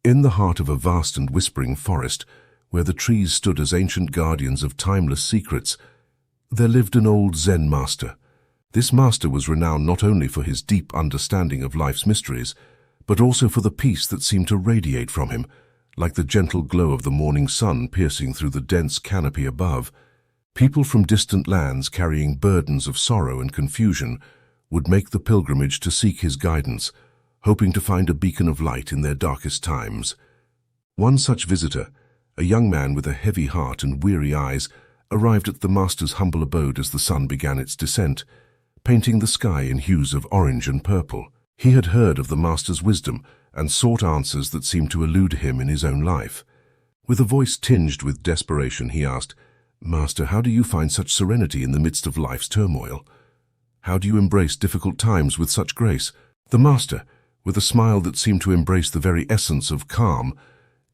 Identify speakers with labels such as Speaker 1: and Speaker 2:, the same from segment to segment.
Speaker 1: In the heart of a vast and whispering forest, where the trees stood as ancient guardians of timeless secrets, there lived an old Zen master. This master was renowned not only for his deep understanding of life's mysteries, but also for the peace that seemed to radiate from him, like the gentle glow of the morning sun piercing through the dense canopy above. People from distant lands carrying burdens of sorrow and confusion would make the pilgrimage to seek his guidance, hoping to find a beacon of light in their darkest times. One such visitor, a young man with a heavy heart and weary eyes, arrived at the master's humble abode as the sun began its descent, painting the sky in hues of orange and purple. He had heard of the master's wisdom and sought answers that seemed to elude him in his own life. With a voice tinged with desperation, he asked, "Master, how do you find such serenity in the midst of life's turmoil? How do you embrace difficult times with such grace?" The master, with a smile that seemed to embrace the very essence of calm,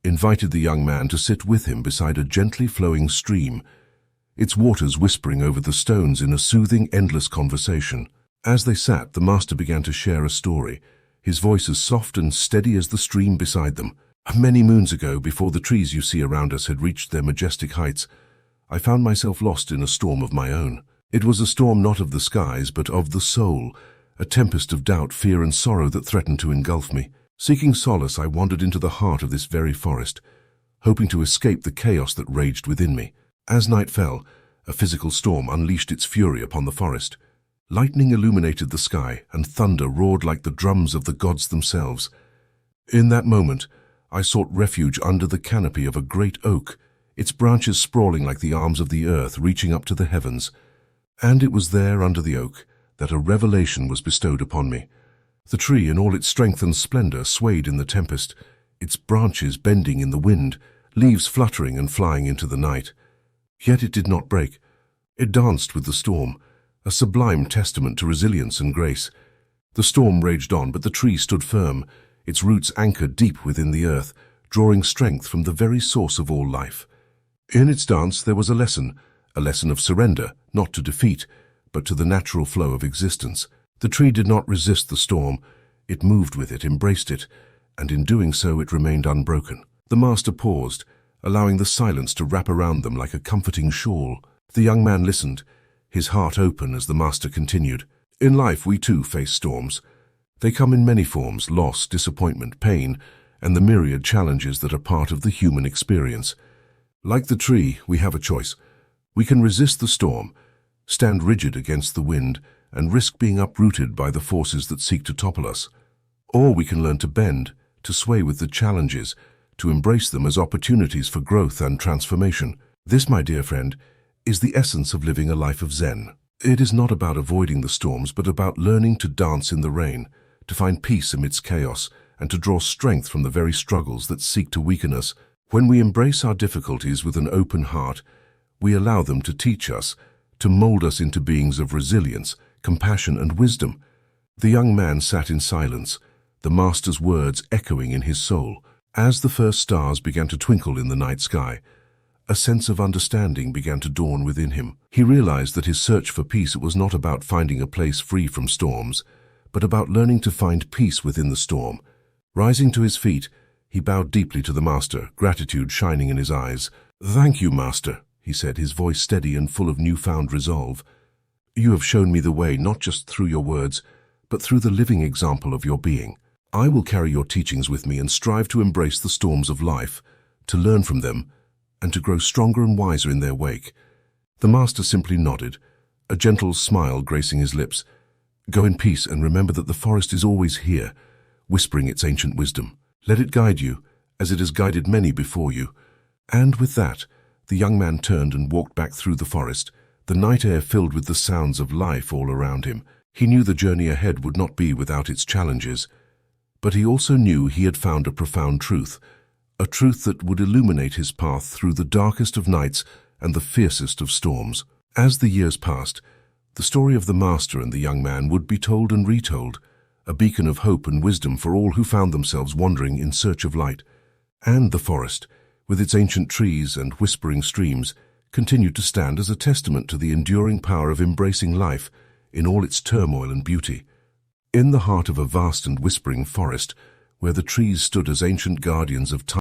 Speaker 1: invited the young man to sit with him beside a gently flowing stream, its waters whispering over the stones in a soothing, endless conversation. As they sat, the master began to share a story, his voice as soft and steady as the stream beside them. "Many moons ago, before the trees you see around us had reached their majestic heights, I found myself lost in a storm of my own. It was a storm not of the skies, but of the soul, a tempest of doubt, fear, and sorrow that threatened to engulf me. Seeking solace, I wandered into the heart of this very forest, hoping to escape the chaos that raged within me. As night fell, a physical storm unleashed its fury upon the forest. Lightning illuminated the sky, and thunder roared like the drums of the gods themselves. In that moment, I sought refuge under the canopy of a great oak, its branches sprawling like the arms of the earth reaching up to the heavens. And it was there, under the oak, that a revelation was bestowed upon me. The tree, in all its strength and splendor, swayed in the tempest, its branches bending in the wind, leaves fluttering and flying into the night. Yet it did not break. It danced with the storm, a sublime testament to resilience and grace. The storm raged on, but the tree stood firm, its roots anchored deep within the earth, drawing strength from the very source of all life. In its dance there was a lesson of surrender, not to defeat, but to the natural flow of existence. The tree did not resist the storm, it moved with it, embraced it, and in doing so it remained unbroken. The master paused, allowing the silence to wrap around them like a comforting shawl. The young man listened, his heart open as the master continued. "In life we too face storms. They come in many forms: loss, disappointment, pain, and the myriad challenges that are part of the human experience. Like the tree, we have a choice. We can resist the storm, stand rigid against the wind, and risk being uprooted by the forces that seek to topple us. Or we can learn to bend, to sway with the challenges, to embrace them as opportunities for growth and transformation. This, my dear friend, is the essence of living a life of Zen. It is not about avoiding the storms, but about learning to dance in the rain, to find peace amidst chaos, and to draw strength from the very struggles that seek to weaken us. When we embrace our difficulties with an open heart, we allow them to teach us, to mold us into beings of resilience, compassion, and wisdom." The young man sat in silence, the master's words echoing in his soul. As the first stars began to twinkle in the night sky, a sense of understanding began to dawn within him. He realized that his search for peace was not about finding a place free from storms, but about learning to find peace within the storm. Rising to his feet, he bowed deeply to the master, gratitude shining in his eyes. "Thank you, master," he said, his voice steady and full of newfound resolve. "You have shown me the way, not just through your words, but through the living example of your being. I will carry your teachings with me and strive to embrace the storms of life, to learn from them, and to grow stronger and wiser in their wake." The master simply nodded, a gentle smile gracing his lips. "Go in peace and remember that the forest is always here, whispering its ancient wisdom. Let it guide you, as it has guided many before you." And with that, the young man turned and walked back through the forest, the night air filled with the sounds of life all around him. He knew the journey ahead would not be without its challenges, but he also knew he had found a profound truth, a truth that would illuminate his path through the darkest of nights and the fiercest of storms. As the years passed, the story of the master and the young man would be told and retold, a beacon of hope and wisdom for all who found themselves wandering in search of light. And the forest, with its ancient trees and whispering streams, continued to stand as a testament to the enduring power of embracing life in all its turmoil and beauty. In the heart of a vast and whispering forest, where the trees stood as ancient guardians of time.